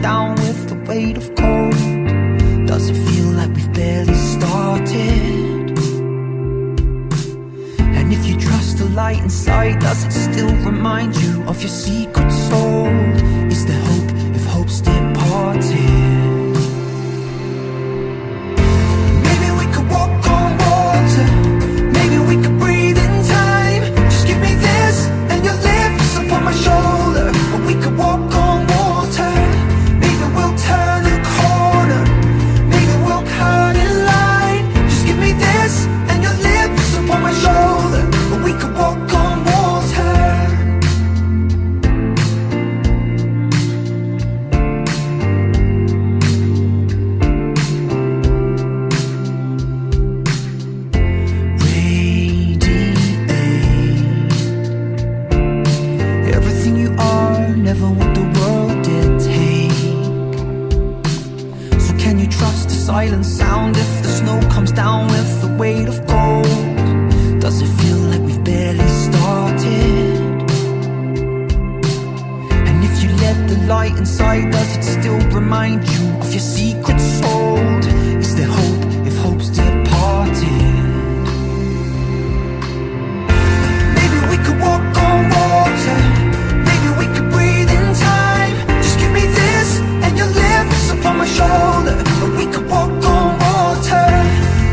down with the weight of cold? Does it feel like we've barely started? And if you trust the light inside, does it still remind you of your secret soul? Is there hope if hope's departed? Maybe we could walk on water, maybe we could breathe in time. Just give me this and your lips upon my shoulder. Or we could walk on water, maybe we'll turn a corner, maybe we'll cut in line. Just give me this and your lips upon my shoulder. Or we could walk on water. Everything you are, never what the world did take. So can you trust the silent sound if the snow comes down with the weight of gold? Does it feel like we've barely started? And if you let the light inside, does it still remind you of your secret soul? Is there hope if hope's departed? Maybe we could walk on water, maybe we could breathe in time. Just give me this and your lips upon my shoulder. Or we could walk on water,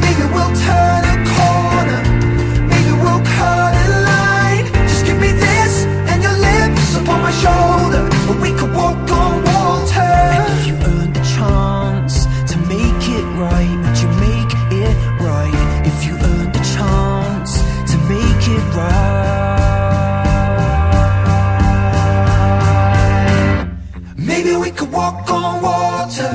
maybe we'll turn a corner, maybe we'll cut a line. Just give me this and your lips upon my shoulder. Or we could walk on water. And if you earned the chance to make it right, would you make it right? If you earned the chance to make it right. Maybe we could walk on water,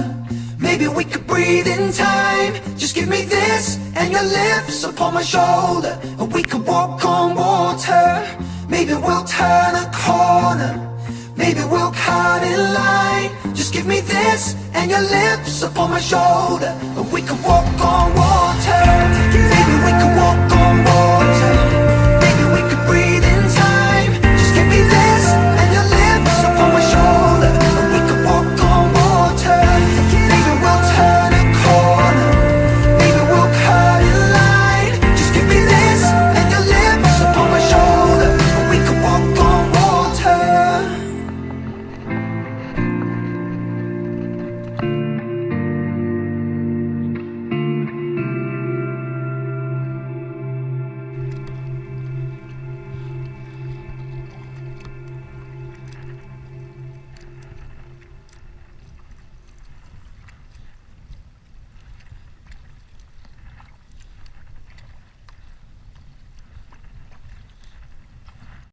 maybe we could breathe in time. Just give me this and your lips upon my shoulder. Or we could walk on water, maybe we'll turn a corner, maybe we'll cut in line. Just give me this and your lips upon my shoulder. Or we could walk on water, maybe we could walk